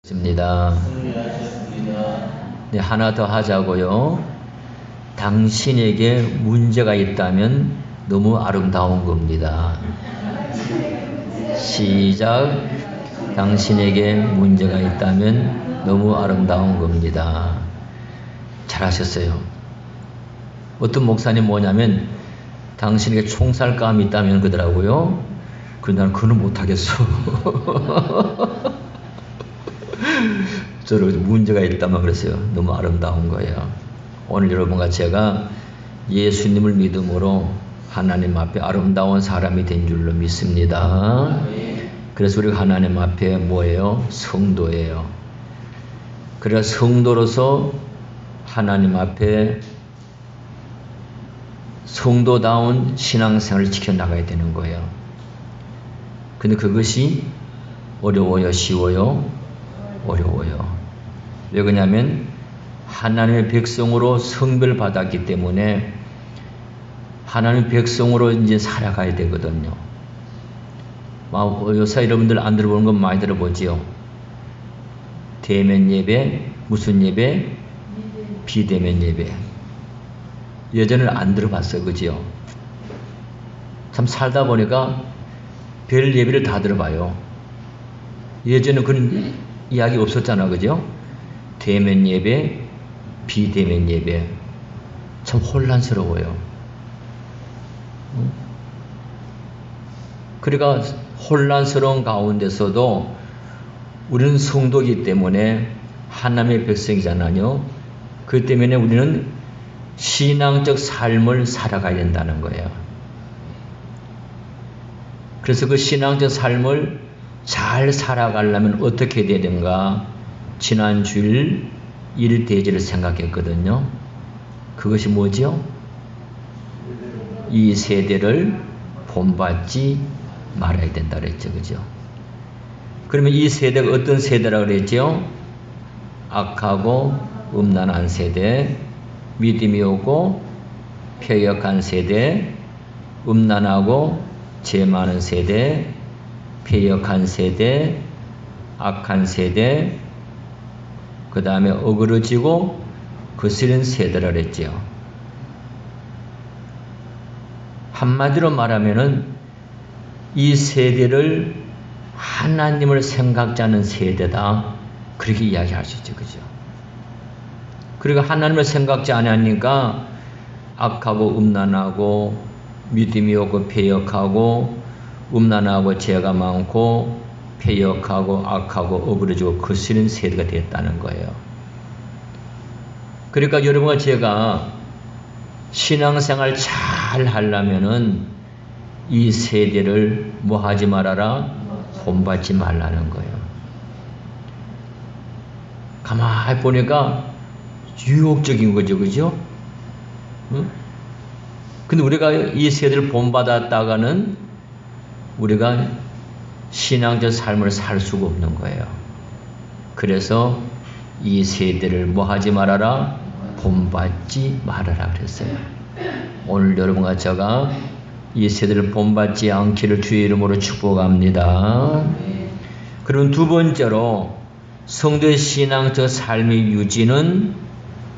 있습니다. 네, 하나 더 하자고요. 당신에게 문제가 있다면 너무 아름다운 겁니다. 시작. 당신에게 문제가 있다면 너무 아름다운 겁니다. 잘하셨어요. 어떤 목사님 뭐냐면 당신에게 총살감이 있다면 그러더라고요. 그런데 나는 그건 못하겠어. 저로 문제가 있다면 그랬어요. 너무 아름다운 거예요. 오늘 여러분과 제가 예수님을 믿음으로 하나님 앞에 아름다운 사람이 된 줄로 믿습니다. 그래서 우리가 하나님 앞에 뭐예요? 성도예요. 그래서 성도로서 하나님 앞에 성도다운 신앙생활을 지켜나가야 되는 거예요. 근데 그것이 어려워요? 쉬워요? 어려워요. 왜 그러냐면 하나님의 백성으로 성별을 받았기 때문에 하나님의 백성으로 이제 살아가야 되거든요. 요새 여러분들 안 들어보는 건 많이 들어보지요. 대면 예배, 무슨 예배? 비대면 예배. 예전에는 안 들어봤어요. 그지요? 참 살다 보니까 별 예배를 다 들어봐요. 예전에 그런 이야기 없었잖아. 그죠? 대면 예배, 비대면 예배. 참 혼란스러워요. 그러니까 혼란스러운 가운데서도 우리는 성도이기 때문에 하나님의 백성이잖아요. 그 때문에 우리는 신앙적 삶을 살아가야 된다는 거예요. 그래서 그 신앙적 삶을 잘 살아가려면 어떻게 해야 되는가? 지난 주일 1대제를 생각했거든요. 그것이 뭐죠? 이 세대를 본받지 말아야 된다 그랬죠. 그죠? 그러면 이 세대가 어떤 세대라고 그랬죠? 악하고 음란한 세대, 믿음이 없고 패역한 세대, 음란하고 죄 많은 세대, 패역한 세대, 악한 세대, 그 다음에 어그러지고 거스른 세대라 그랬죠. 한마디로 말하면은 이 세대를 하나님을 생각지 않는 세대다. 그렇게 이야기할 수 있죠. 그죠? 그리고 하나님을 생각지 않으니까 악하고 음란하고 믿음이 없고 패역하고 음란하고 죄가 많고 패역하고 악하고 어그러지고 거스른 세대가 됐다는 거예요. 그러니까 여러분과 제가 신앙생활 잘 하려면은 이 세대를 뭐 하지 말아라? 본받지 말라는 거예요. 가만히 보니까 유혹적인 거죠. 그죠? 응? 근데 우리가 이 세대를 본받았다가는 우리가 신앙적 삶을 살 수가 없는 거예요. 그래서 이 세대를 뭐 하지 말아라? 본받지 말아라 그랬어요. 오늘 여러분과 제가 이 세대를 본받지 않기를 주의 이름으로 축복합니다. 그럼 두 번째로 성도의 신앙적 삶의 유지는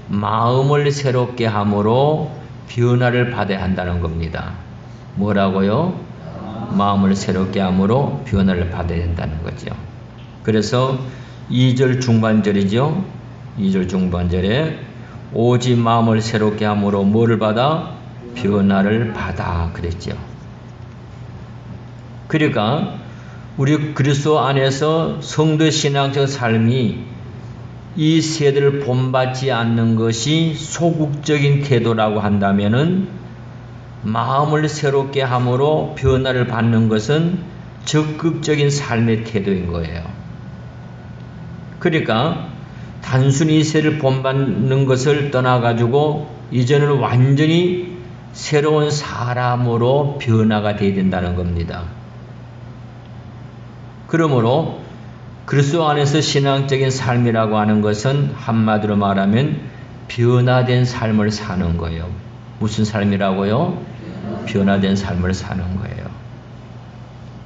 마음을 새롭게 함으로 변화를 받아야 한다는 겁니다. 뭐라고요? 마음을 새롭게 함으로 변화를 받아야 된다는 거죠. 그래서 2절 중반절이죠. 2절 중반절에 오직 마음을 새롭게 함으로 뭐를 받아? 변화를 받아 그랬죠. 그러니까 우리 그리스도 안에서 성도의 신앙적 삶이 이 세대를 본받지 않는 것이 소극적인 태도라고 한다면은 마음을 새롭게 함으로 변화를 받는 것은 적극적인 삶의 태도인 거예요. 그러니까 단순히 이 세대를 본받는 것을 떠나가지고 이제는 완전히 새로운 사람으로 변화가 되어야 된다는 겁니다. 그러므로 그리스도 안에서 신앙적인 삶이라고 하는 것은 한마디로 말하면 변화된 삶을 사는 거예요. 무슨 삶이라고요? 변화된 삶을 사는 거예요.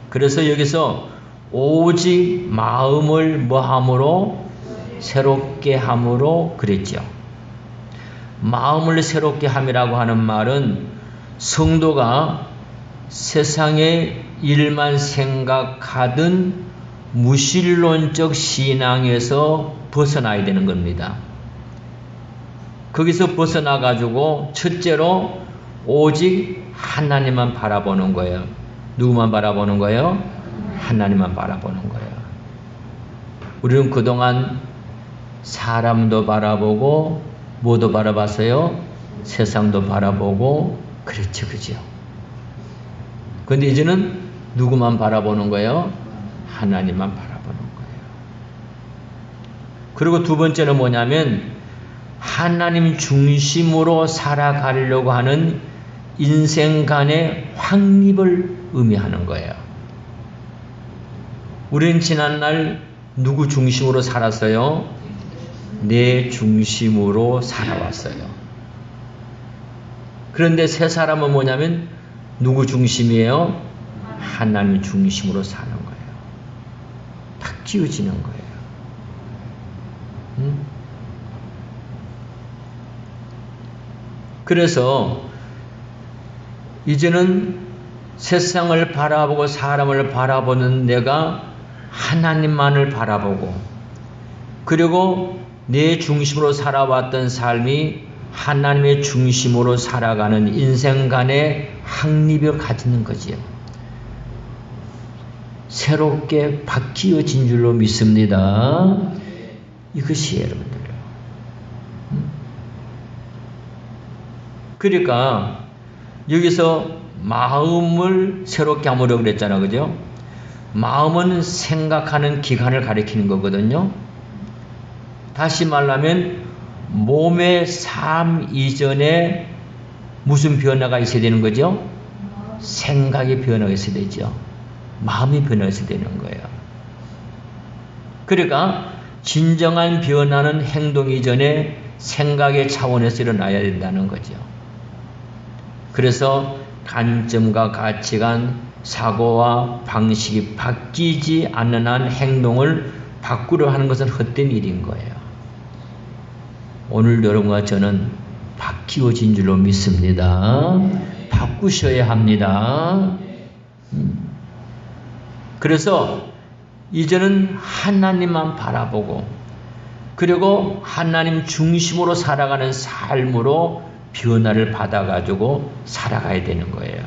그래서 여기서 오직 마음을 뭐함으로? 새롭게 함으로 그랬죠. 마음을 새롭게 함이라고 하는 말은 성도가 세상의 일만 생각하던 무신론적 신앙에서 벗어나야 되는 겁니다. 거기서 벗어나 가지고 첫째로 오직 하나님만 바라보는 거예요. 누구만 바라보는 거예요? 하나님만 바라보는 거예요. 우리는 그동안 사람도 바라보고 뭐도 바라봤어요? 세상도 바라보고 그렇죠, 그죠? 그런데 이제는 누구만 바라보는 거예요? 하나님만 바라보는 거예요. 그리고 두 번째는 뭐냐면 하나님 중심으로 살아가려고 하는 인생관의 확립을 의미하는 거예요. 우리는 지난날 누구 중심으로 살았어요? 내 중심으로 살아왔어요. 그런데 새 사람은 뭐냐면 누구 중심이에요? 하나님 중심으로 사는 거예요. 바뀌어지는 거예요. 그래서 이제는 세상을 바라보고 사람을 바라보는 내가 하나님만을 바라보고 그리고 내 중심으로 살아왔던 삶이 하나님의 중심으로 살아가는 인생관의 확립을 가지는 거지요. 새롭게 바뀌어진 줄로 믿습니다. 이것이 여러분들. 그러니까 여기서 마음을 새롭게 하므로 그랬잖아, 그죠? 마음은 생각하는 기관을 가리키는 거거든요. 다시 말하면 몸의 삶 이전에 무슨 변화가 있어야 되는 거죠? 생각의 변화가 있어야 되죠. 마음의 변화가 있어야 되는 거예요. 그러니까 진정한 변화는 행동 이전에 생각의 차원에서 일어나야 된다는 거죠. 그래서 관점과 가치관, 사고와 방식이 바뀌지 않는 한 행동을 바꾸려 하는 것은 헛된 일인 거예요. 오늘 여러분과 저는 바뀌어진 줄로 믿습니다. 바꾸셔야 합니다. 그래서 이제는 하나님만 바라보고 그리고 하나님 중심으로 살아가는 삶으로 변화를 받아가지고 살아가야 되는 거예요.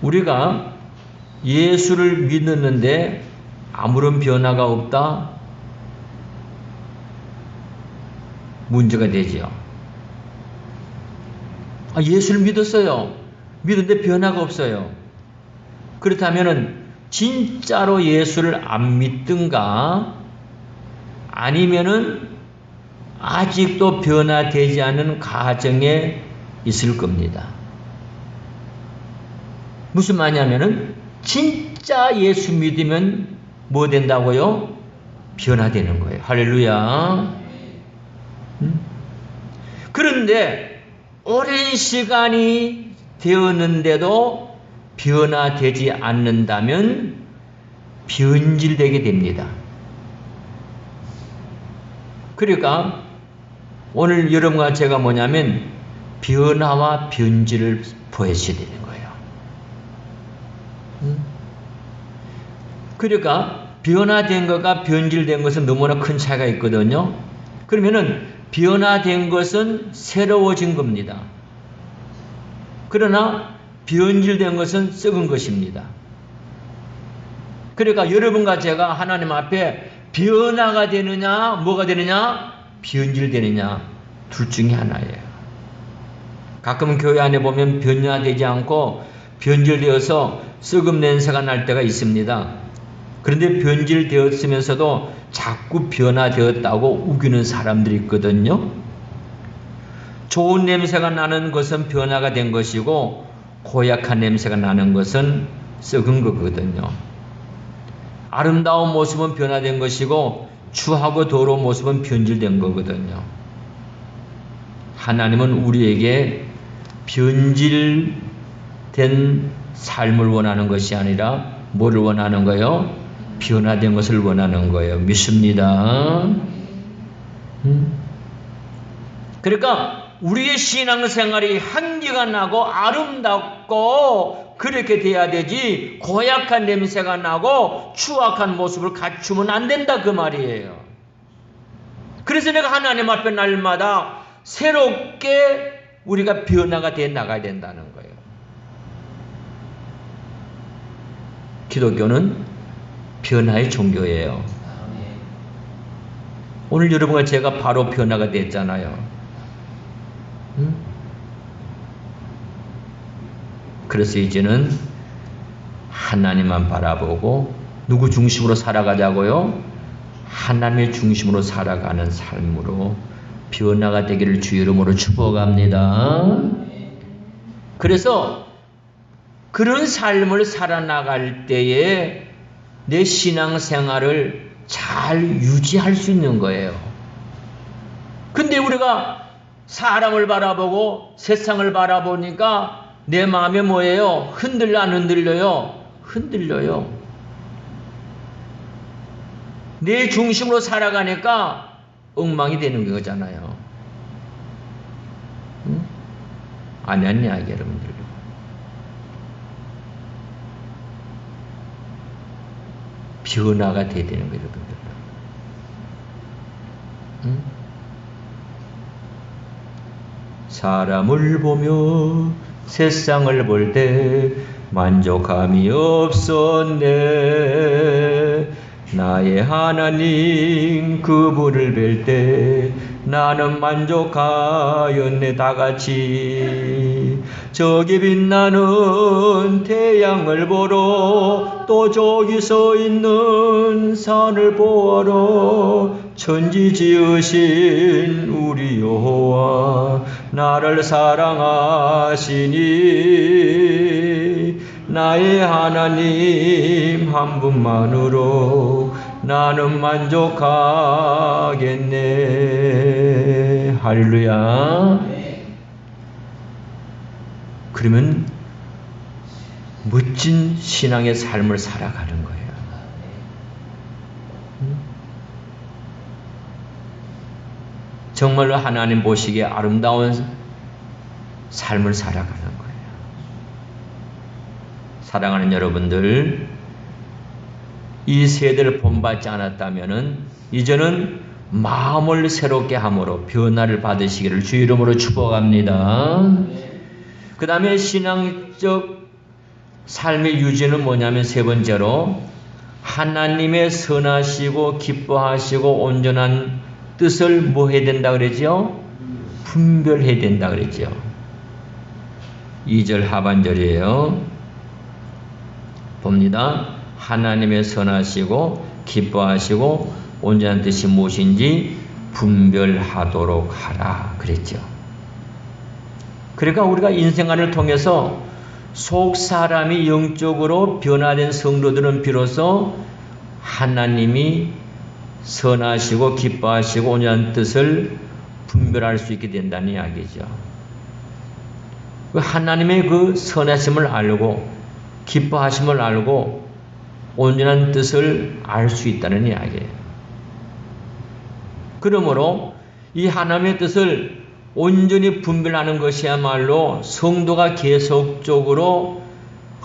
우리가 예수를 믿었는데 아무런 변화가 없다? 문제가 되죠. 예수를 믿었어요. 믿었는데 변화가 없어요. 그렇다면 진짜로 예수를 안 믿든가 아니면은 아직도 변화되지 않은 가정에 있을 겁니다. 무슨 말이냐면은 진짜 예수 믿으면 뭐 된다고요? 변화되는 거예요. 할렐루야. 그런데 오랜 시간이 되었는데도 변화되지 않는다면 변질되게 됩니다. 그러니까 오늘 여러분과 제가 뭐냐면 변화와 변질을 보여줘야 되는 거예요. 그러니까 변화된 것과 변질된 것은 너무나 큰 차이가 있거든요. 그러면은 변화된 것은 새로워진 겁니다. 그러나 변질된 것은 썩은 것입니다. 그러니까 여러분과 제가 하나님 앞에 변화가 되느냐 뭐가 되느냐 변질되느냐 둘 중에 하나예요. 가끔 교회 안에 보면 변화되지 않고 변질되어서 썩은 냄새가 날 때가 있습니다. 그런데 변질되었으면서도 자꾸 변화되었다고 우기는 사람들이 있거든요. 좋은 냄새가 나는 것은 변화가 된 것이고 고약한 냄새가 나는 것은 썩은 거거든요. 아름다운 모습은 변화된 것이고 추하고 더러운 모습은 변질된 거거든요. 하나님은 우리에게 변질된 삶을 원하는 것이 아니라 뭐를 원하는 거예요? 변화된 것을 원하는 거예요. 믿습니다. 그러니까 우리의 신앙생활이 한기가 나고 아름답고 그렇게 돼야 되지, 고약한 냄새가 나고 추악한 모습을 갖추면 안 된다 그 말이에요. 그래서 내가 하나님 앞에 날마다 새롭게 우리가 변화가 돼 나가야 된다는 거예요. 기독교는 변화의 종교예요. 오늘 여러분과 제가 바로 변화가 됐잖아요. 그래서 이제는 하나님만 바라보고 누구 중심으로 살아가자고요? 하나님의 중심으로 살아가는 삶으로 변화가 되기를 주 이름으로 축복합니다. 그래서 그런 삶을 살아나갈 때에 내 신앙생활을 잘 유지할 수 있는 거예요. 근데 우리가 사람을 바라보고 세상을 바라보니까 내 마음에 뭐예요? 흔들려 안 흔들려요? 흔들려요. 내 중심으로 살아가니까 엉망이 되는 거잖아요. 아니한 이야기 여러분들. 변화가 돼야 되는 거예요, 여러분들. 사람을 보며 세상을 볼 때 만족함이 없었네. 나의 하나님 그분을 뵐 때 나는 만족하였네. 다같이 저기 빛나는 태양을 보러 또 저기 서 있는 산을 보러 천지 지으신 우리 여호와 나를 사랑하시니 나의 하나님 한 분만으로 나는 만족하겠네. 할렐루야. 그러면 멋진 신앙의 삶을 살아가는 거예요. 정말로 하나님 보시기에 아름다운 삶을 살아가는 거예요. 사랑하는 여러분들, 이 세대를 본받지 않았다면은 이제는 마음을 새롭게 함으로 변화를 받으시기를 주 이름으로 축복합니다. 그 다음에 신앙적 삶의 유지는 뭐냐면 세 번째로 하나님의 선하시고 기뻐하시고 온전한 뜻을 뭐 해야 된다 그러죠? 분별해야 된다 그러죠. 2절 하반절이에요. 봅니다. 하나님의 선하시고 기뻐하시고 온전한 뜻이 무엇인지 분별하도록 하라 그랬죠. 그러니까 우리가 인생관을 통해서 속 사람이 영적으로 변화된 성도들은 비로소 하나님이 선하시고 기뻐하시고 온전한 뜻을 분별할 수 있게 된다는 이야기죠. 하나님의 그 선하심을 알고 기뻐하심을 알고 온전한 뜻을 알 수 있다는 이야기예요. 그러므로 이 하나님의 뜻을 온전히 분별하는 것이야말로 성도가 계속적으로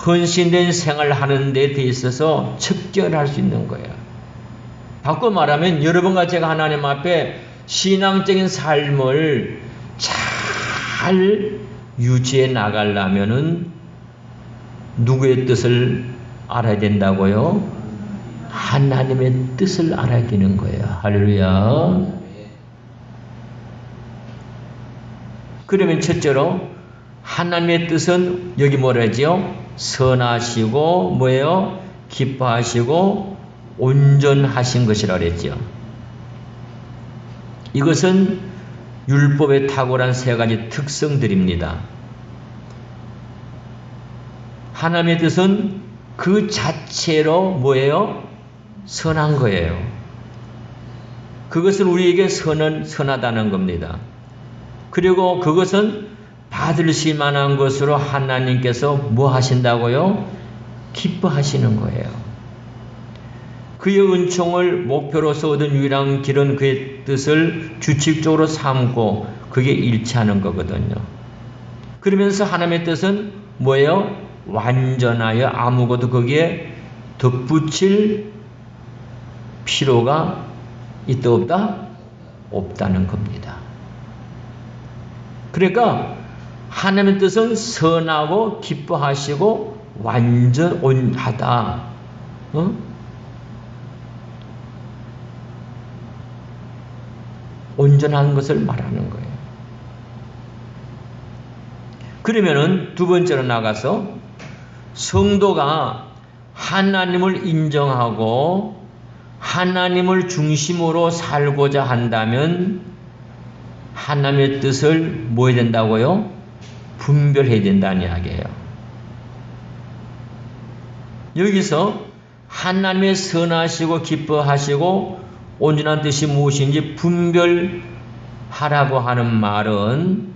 헌신된 생활을 하는 데 있어서 척결할 수 있는 거예요. 바꿔 말하면 여러분과 제가 하나님 앞에 신앙적인 삶을 잘 유지해 나가려면은 누구의 뜻을 알아야 된다고요? 하나님의 뜻을 알아야 되는 거예요. 할렐루야. 그러면 첫째로 하나님의 뜻은 여기 뭐라 하지요? 선하시고 뭐예요? 기뻐하시고 온전하신 것이라 그랬죠. 이것은 율법에 탁월한 세 가지 특성들입니다. 하나님의 뜻은 그 자체로 뭐예요? 선한 거예요. 그것은 우리에게 선하다는 겁니다. 그리고 그것은 받으실 만한 것으로 하나님께서 뭐 하신다고요? 기뻐하시는 거예요. 그의 은총을 목표로서 얻은 유일한 길은 그의 뜻을 규칙적으로 삼고 그게 일치하는 거거든요. 그러면서 하나님의 뜻은 뭐예요? 완전하여 아무것도 거기에 덧붙일 필요가 있다 없다? 없다는 겁니다. 그러니까 하나님의 뜻은 선하고 기뻐하시고 완전하다. 온전한 것을 말하는 거예요. 그러면은 두 번째로 나가서 성도가 하나님을 인정하고 하나님을 중심으로 살고자 한다면 하나님의 뜻을 뭐 해야 된다고요? 분별해야 된다는 이야기예요. 여기서 하나님의 선하시고 기뻐하시고 온전한 뜻이 무엇인지 분별하라고 하는 말은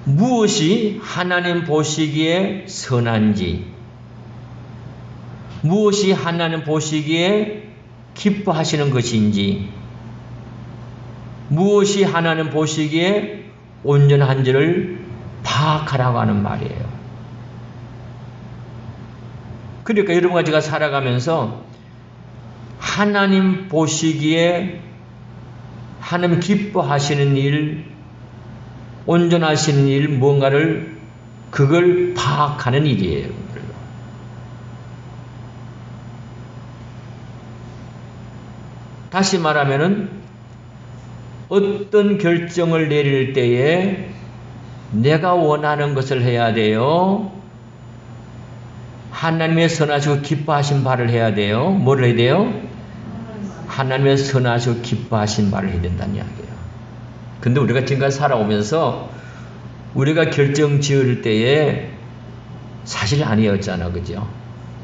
무엇이 하나님 보시기에 선한지, 무엇이 하나님 보시기에 기뻐하시는 것인지, 무엇이 하나님 보시기에 온전한지를 파악하라고 하는 말이에요. 그러니까 여러분과 제가 살아가면서 하나님 보시기에 하나님 기뻐하시는 일, 온전하시는 일, 뭔가를 그걸 파악하는 일이에요. 다시 말하면은 어떤 결정을 내릴 때에 내가 원하는 것을 해야 돼요. 하나님의 선하시고 기뻐하신 바를 해야 돼요. 뭘 해야 돼요? 하나님의 선하시고 기뻐하신 바를 해야 된다는 이야기예요. 근데 우리가 지금까지 살아오면서 우리가 결정 지을 때에 사실 아니었잖아. 그죠?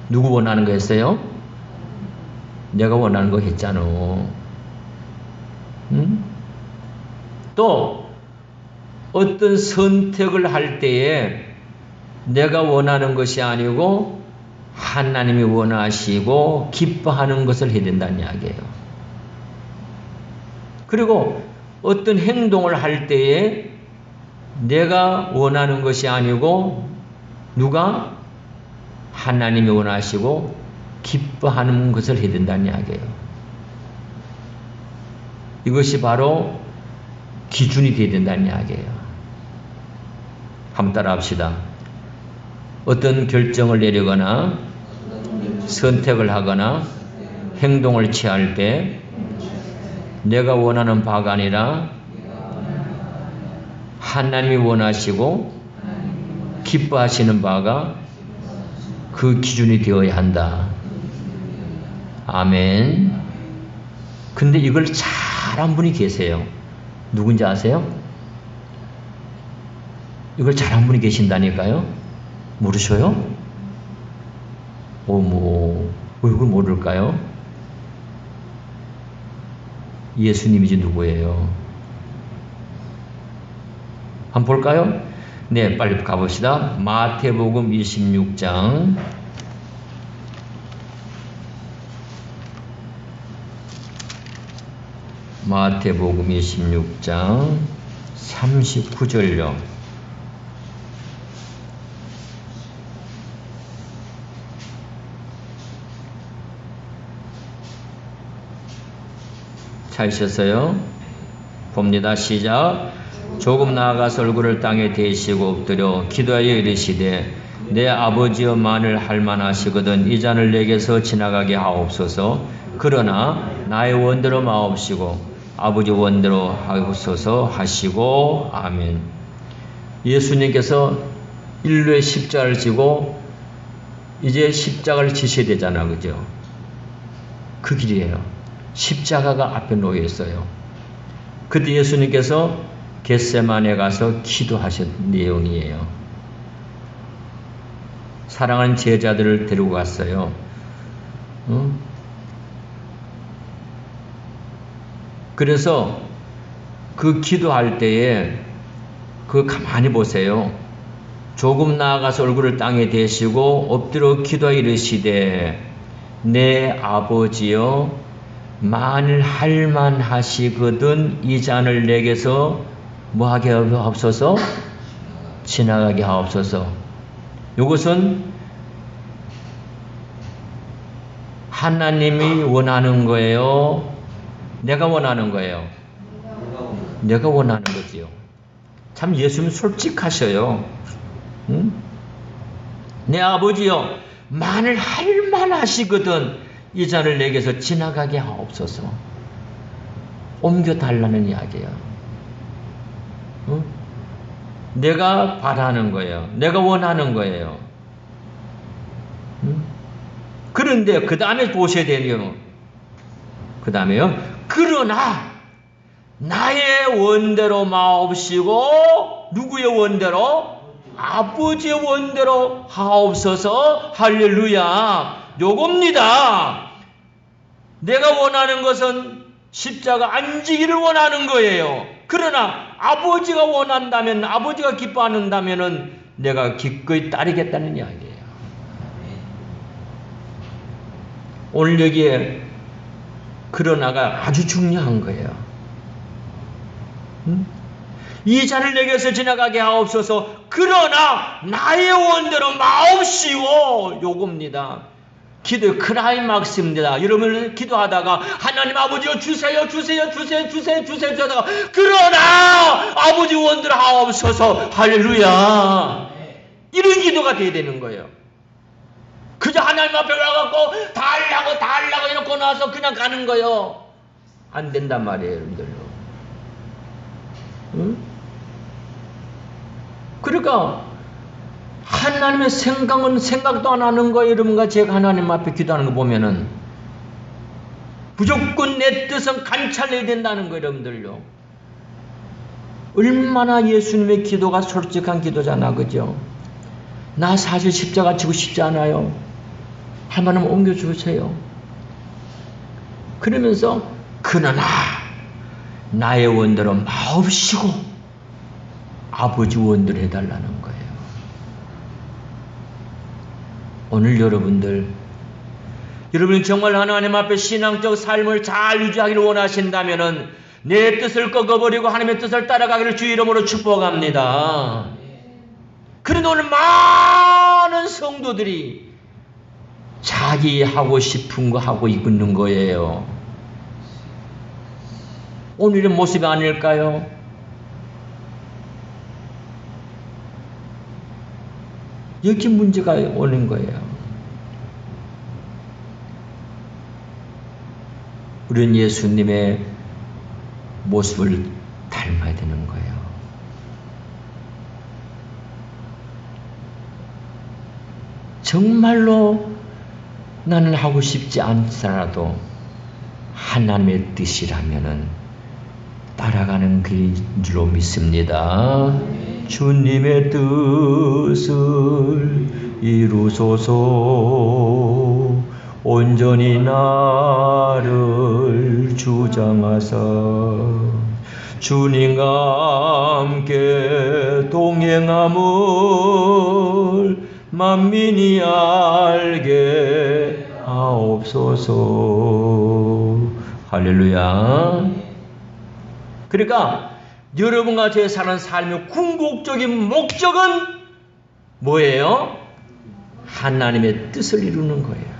누구 원하는 거 했어요? 내가 원하는 거 했잖아. 응? 또 어떤 선택을 할 때에 내가 원하는 것이 아니고 하나님이 원하시고 기뻐하는 것을 해야 된다는 이야기예요. 그리고 어떤 행동을 할 때에 내가 원하는 것이 아니고 누가? 하나님이 원하시고 기뻐하는 것을 해야 된다는 이야기예요. 이것이 바로 기준이 되어야 된다는 이야기예요. 한번 따라 합시다. 어떤 결정을 내리거나 선택을 하거나 행동을 취할 때 내가 원하는 바가 아니라 하나님이 원하시고 기뻐하시는 바가 그 기준이 되어야 한다. 아멘. 근데 이걸 잘한 분이 계세요. 누군지 아세요? 이걸 잘한 분이 계신다니까요? 모르셔요? 어머, 왜 그걸 모를까요? 예수님이지 누구예요? 한번 볼까요? 네, 빨리 가봅시다. 마태복음 26장 마태복음 26장 39절요. 찾으셨어요? 봅니다. 시작. 조금 나아가서 얼굴을 땅에 대시고 엎드려 기도하여 이르시되 내 아버지여 만일 할만하시거든 이 잔을 내게서 지나가게 하옵소서. 그러나 나의 원대로 마옵시고 아버지 원대로 하옵소서 하시고. 아멘. 예수님께서 인류의 십자가를 지고 이제 십자가를 지셔야 되잖아. 그죠? 그 길이에요. 십자가가 앞에 놓여 있어요. 그때 예수님께서 겟세마네 가서 기도하신 내용이에요. 사랑하는 제자들을 데리고 갔어요. 그래서 그 기도할 때에 그 가만히 보세요. 조금 나아가서 얼굴을 땅에 대시고 엎드려 기도하여 이르시되 내 아버지여 만일 할만하시거든 이 잔을 내게서 뭐하게 하옵소서? 지나가게 하옵소서. 이것은 하나님이 원하는 거예요? 내가 원하는 거예요? 내가 원하는 거지요. 참 예수님 솔직하셔요. 응? 내 아버지여 만일 할만하시거든 이 잔을 내게서 지나가게 하옵소서. 옮겨달라는 이야기야. 응? 내가 바라는 거예요. 내가 원하는 거예요. 응? 그런데 그 다음에 보셔야 돼요. 그 다음에요. 그러나 나의 원대로 마옵시고 누구의 원대로? 아버지의 원대로 하옵소서. 할렐루야. 요겁니다. 내가 원하는 것은 십자가 안 지기를 원하는 거예요. 그러나 아버지가 원한다면, 아버지가 기뻐한다면 내가 기꺼이 따르겠다는 이야기예요. 오늘 여기에 그러나가 아주 중요한 거예요. 응? 이 잔을 내게서 지나가게 하옵소서. 그러나 나의 원대로 마옵시고 요겁니다. 기도의 클라이막스입니다. 여러분 기도하다가 하나님 아버지여 주세요 하다가 그러나 아버지 원대로 하옵소서. 할렐루야. 이런 기도가 돼야 되는 거예요. 그저 하나님 앞에 와갖고 달라고 이러고 나서 그냥 가는 거예요. 안 된단 말이에요, 여러분들. 응? 그러니까 하나님의 생각은 생각도 안 하는 거예요. 여러분과 제가 하나님 앞에 기도하는 거 보면은 무조건 내 뜻은 관찰해야 된다는 거예요, 여러분들요. 얼마나 예수님의 기도가 솔직한 기도잖아, 그죠? 나 사실 십자가 지고 싶지 않아요. 하나님 옮겨주세요. 그러면서 그러나 나의 원대로 마옵시고 아버지 원대로 해달라는 거예요. 오늘 여러분이 정말 하나님 앞에 신앙적 삶을 잘 유지하기를 원하신다면 내 뜻을 꺾어버리고 하나님의 뜻을 따라가기를 주의 이름으로 축복합니다. 그런데 오늘 많은 성도들이 자기 하고 싶은 거 하고 있는 거예요. 오늘의 모습이 아닐까요? 여기 문제가 오는 거예요. 우리는 예수님의 모습을 닮아야 되는 거예요. 정말로 나는 하고 싶지 않더라도 하나님의 뜻이라면은 따라가는 길인 줄로 믿습니다. 주님의 뜻을 이루소서. 온전히 나를 주장하사 주님과 함께 동행함을 만민이 알게 하옵소서. 할렐루야. 그러니까 여러분과 제 사는 삶의 궁극적인 목적은 뭐예요? 하나님의 뜻을 이루는 거예요.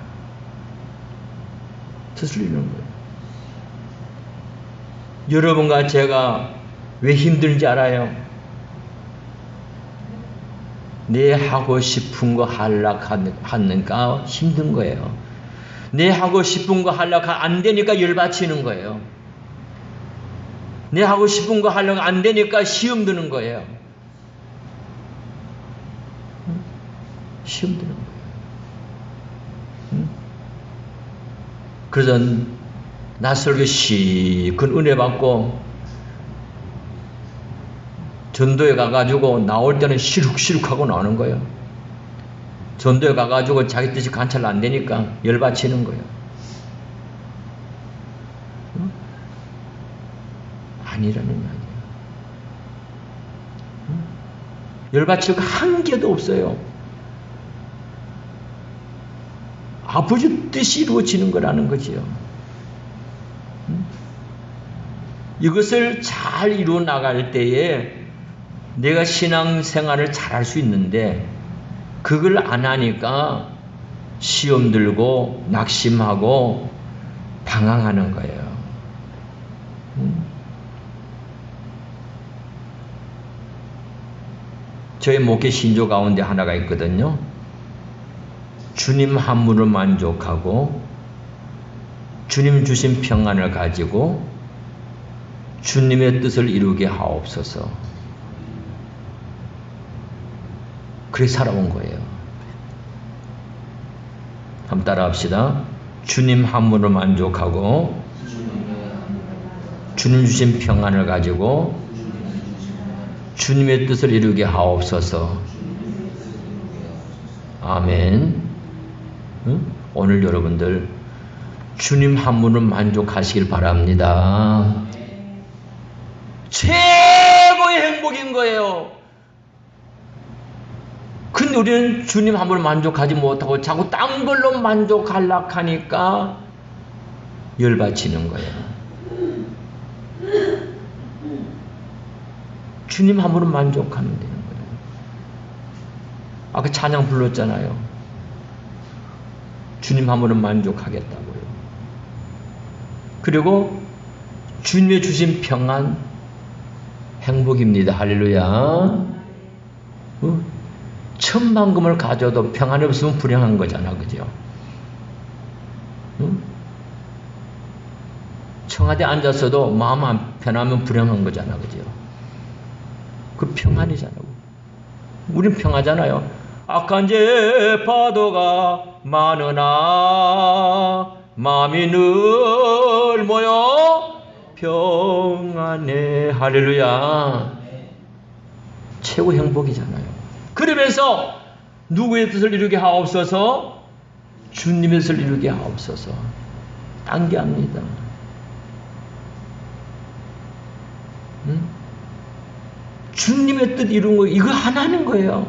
뜻을 이루는 거예요. 여러분과 제가 왜 힘든지 알아요? 내 하고 싶은 거 하려니까 힘든 거예요. 내 하고 싶은 거 하려고 안 되니까 열받치는 거예요. 내 하고 싶은 거 하려고 안 되니까 시험 드는 거예요. 시험 드는 거예요. 그래서 낯설게 시큰 은혜 받고 전도에 가가지고 나올 때는 시룩시룩하고 나오는 거예요. 전도에 가가지고 자기 뜻이 관찰 안 되니까 열받치는 거예요. 아니라는 말이에요. 열받칠 거 한 개도 없어요. 아버지 뜻이 이루어지는 거라는 거지요. 이것을 잘 이루어 나갈 때에 내가 신앙생활을 잘할 수 있는데 그걸 안 하니까 시험 들고 낙심하고 방황하는 거예요. 저희 목회 신조 가운데 하나가 있거든요. 주님 한 분을 만족하고 주님 주신 평안을 가지고 주님의 뜻을 이루게 하옵소서. 그렇게 살아온 거예요. 한번 따라 합시다. 주님 한 분을 만족하고 주님 주신 평안을 가지고 주님의 뜻을 이루게 하옵소서. 아멘. 응? 오늘 여러분들 주님 한 분을 만족하시길 바랍니다. 최고의 행복인 거예요. 근데 우리는 주님 한 분을 만족하지 못하고 자꾸 딴 걸로 만족하려고 하니까 열받치는 거예요. 주님 한 분을 만족하면 되는 거예요. 아까 찬양 불렀잖아요. 주님 한 분은 만족하겠다고요. 그리고 주님의 주신 평안, 행복입니다. 할렐루야. 천만금을 가져도 평안이 없으면 불행한 거잖아. 그죠? 청와대 앉았어도 마음 안 편하면 불행한 거잖아. 그죠? 그 평안이잖아요. 우린 평하잖아요. 악한 죄 파도가 많으나 마음이 늘 모여 평안해. 할렐루야. 최고 행복이잖아요. 그러면서 누구의 뜻을 이루게 하옵소서? 주님의 뜻을 이루게 하옵소서. 딴 게 아닙니다. 주님의 뜻 이룬 거 이거 하나는 거예요.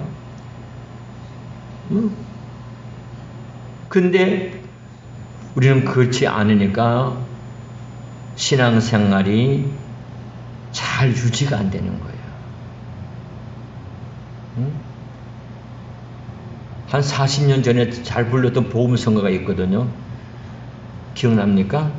근데 우리는 그렇지 않으니까 신앙생활이 잘 유지가 안 되는 거예요. 한 40년 전에 잘 불렀던 복음성가가 있거든요. 기억납니까?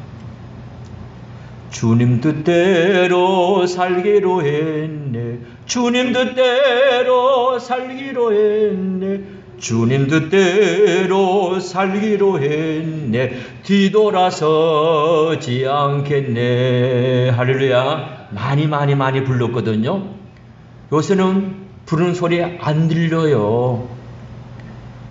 주님 뜻대로 살기로 했네. 주님 뜻대로 살기로 했네. 주님 뜻대로 살기로 했네. 뒤돌아서지 않겠네. 할렐루야. 많이 불렀거든요. 요새는 부르는 소리 안 들려요.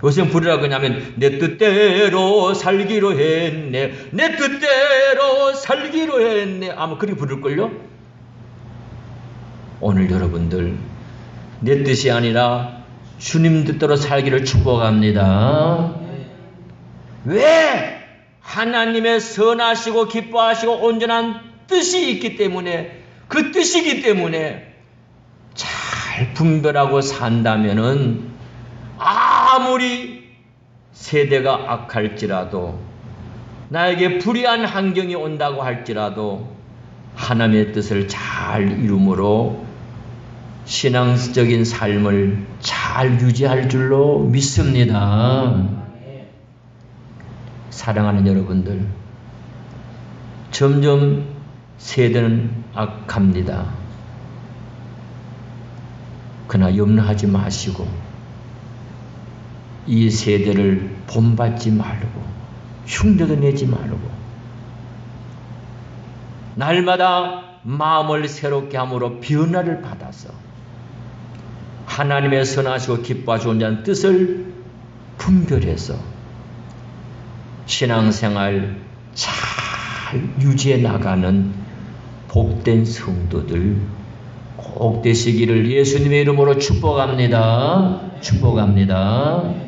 요새는 부르라고 하냐면 내 뜻대로 살기로 했네. 내 뜻대로 살기로 했네. 아마 그렇게 부를걸요? 오늘 여러분들 내 뜻이 아니라 주님 뜻대로 살기를 축복합니다. 왜? 하나님의 선하시고 기뻐하시고 온전한 뜻이 있기 때문에, 그 뜻이기 때문에 잘 분별하고 산다면은 아무리 세대가 악할지라도, 나에게 불의한 환경이 온다고 할지라도 하나님의 뜻을 잘 이루므로 신앙적인 삶을 잘 유지할 줄로 믿습니다. 사랑하는 여러분들, 점점 세대는 악합니다. 그러나 염려하지 마시고 이 세대를 본받지 말고 흉내도 내지 말고 날마다 마음을 새롭게 함으로 변화를 받아서 하나님의 선하시고 기뻐하시고 온전한 뜻을 분별해서 신앙생활 잘 유지해 나가는 복된 성도들 꼭 되시기를 예수님의 이름으로 축복합니다. 축복합니다.